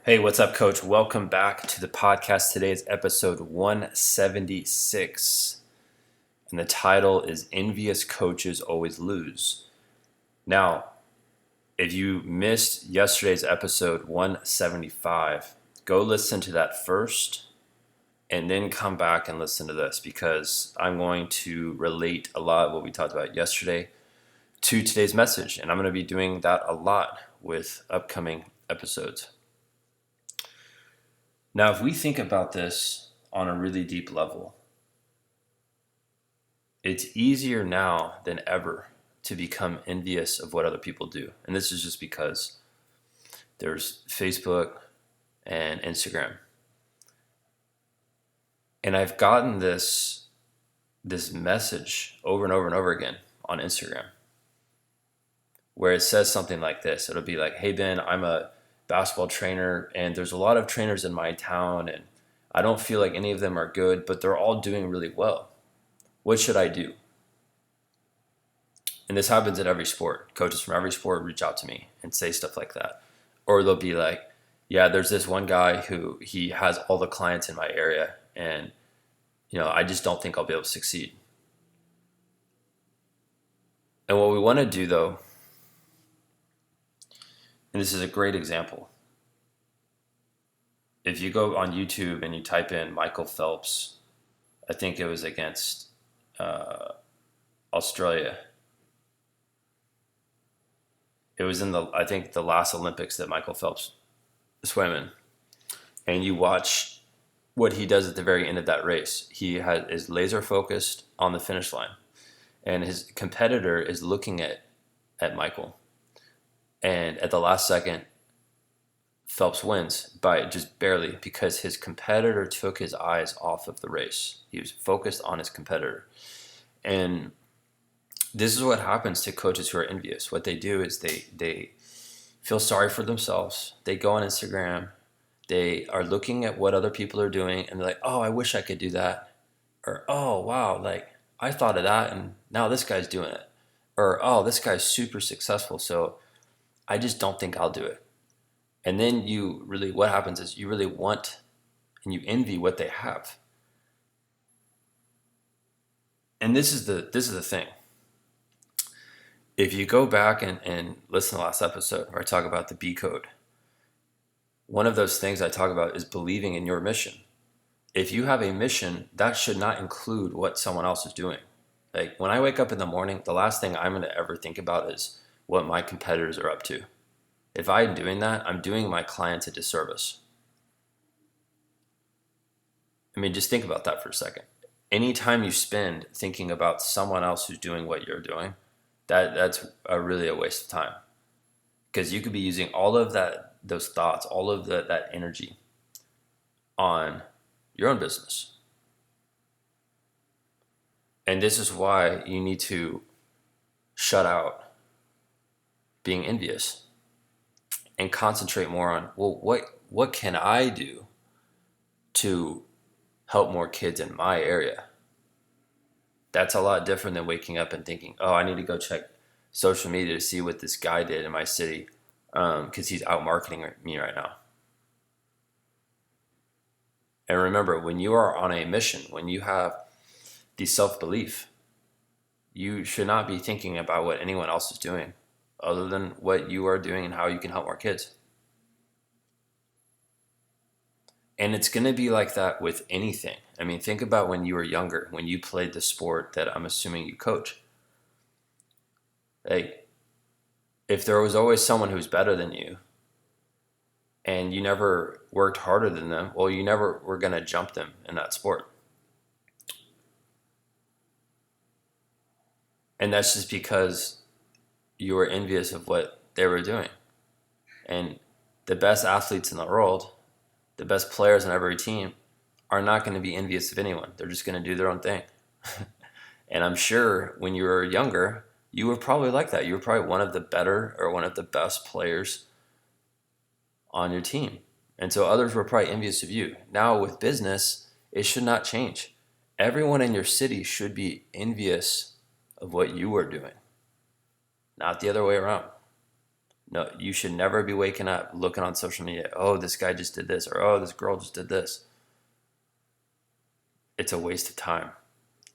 Hey, what's up, Coach? Welcome back to the podcast. Today is episode 176, and the title is Envious Coaches Always Lose. Now, if you missed yesterday's episode 175, go listen to that first and then come back and listen to this because I'm going to relate a lot of what we talked about yesterday to today's message, and I'm going to be doing that a lot with upcoming episodes. Now, if we think about this on a really deep level, it's easier now than ever to become envious of what other people do. And this is just because there's Facebook and Instagram. And I've gotten this message over and over and over again on Instagram where it says something like this. It'll be like, "Hey Ben, I'm a basketball trainer and there's a lot of trainers in my town and I don't feel like any of them are good, but they're all doing really well. What should I do?" And this happens in every sport. Coaches from every sport reach out to me and say stuff like that. Or they'll be like, "Yeah, there's this one guy who he has all the clients in my area and I just don't think I'll be able to succeed." And what we want to do though, and this is a great example. If you go on YouTube and you type in Michael Phelps, I think it was against Australia. It was in I think the last Olympics that Michael Phelps swam in. And you watch what he does at the very end of that race. He is laser focused on the finish line. And his competitor is looking at Michael. And at the last second, Phelps wins by just barely because his competitor took his eyes off of the race. He was focused on his competitor. And this is what happens to coaches who are envious. What they do is they feel sorry for themselves. They go on Instagram. They are looking at what other people are doing and they're like, "Oh, I wish I could do that." Or, "Oh, wow, like I thought of that and now this guy's doing it." Or, "Oh, this guy's super successful, so I just don't think I'll do it." And then what happens is you really want and you envy what they have. And this is the thing. If you go back and listen to the last episode where I talk about the B code, one of those things I talk about is believing in your mission. If you have a mission, that should not include what someone else is doing. Like when I wake up in the morning, the last thing I'm going to ever think about is what my competitors are up to. If I'm doing that, I'm doing my clients a disservice. I mean, just think about that for a second. Anytime you spend thinking about someone else who's doing what you're doing, that's really a waste of time. Because you could be using all of those thoughts, all of that energy on your own business. And this is why you need to shut out being envious and concentrate more on, well, what can I do to help more kids in my area? That's a lot different than waking up and thinking, "Oh, I need to go check social media to see what this guy did in my city because he's out marketing me right now." And remember, when you are on a mission, when you have the self-belief, you should not be thinking about what anyone else is doing other than what you are doing and how you can help more kids. And it's going to be like that with anything. I mean, think about when you were younger, when you played the sport that I'm assuming you coach. Like, if there was always someone who's better than you and you never worked harder than them, well, you never were going to jump them in that sport. And that's just because you were envious of what they were doing. And the best athletes in the world, the best players on every team, are not going to be envious of anyone. They're just going to do their own thing. And I'm sure when you were younger, you were probably like that. You were probably one of the better or one of the best players on your team. And so others were probably envious of you. Now with business, it should not change. Everyone in your city should be envious of what you are doing, not the other way around. No, you should never be waking up looking on social media. Oh, this guy just did this, or oh, this girl just did this. It's a waste of time.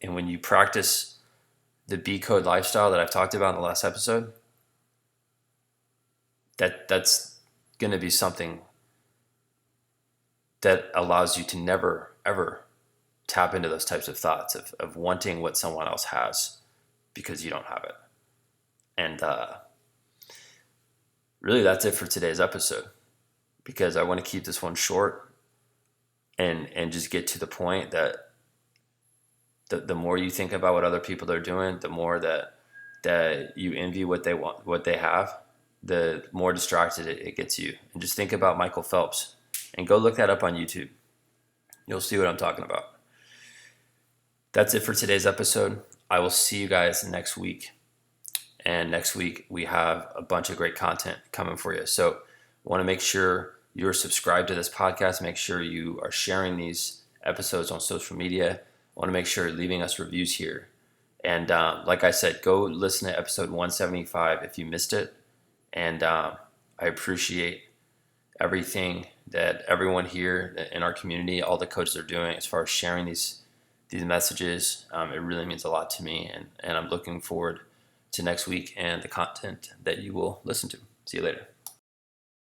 And when you practice the B code lifestyle that I've talked about in the last episode, that's going to be something that allows you to never ever tap into those types of thoughts of wanting what someone else has because you don't have it. And really, that's it for today's episode, because I want to keep this one short and just get to the point that the more you think about what other people are doing, the more that you envy what they want, what they have, the more distracted it gets you. And just think about Michael Phelps and go look that up on YouTube. You'll see what I'm talking about. That's it for today's episode. I will see you guys next week. And next week we have a bunch of great content coming for you. So I want to make sure you're subscribed to this podcast. Make sure you are sharing these episodes on social media. I want to make sure you're leaving us reviews here. And like I said, go listen to episode 175 if you missed it. And I appreciate everything that everyone here in our community, all the coaches are doing as far as sharing these messages. It really means a lot to me. And I'm looking forward to next week and the content that you will listen to. See you later.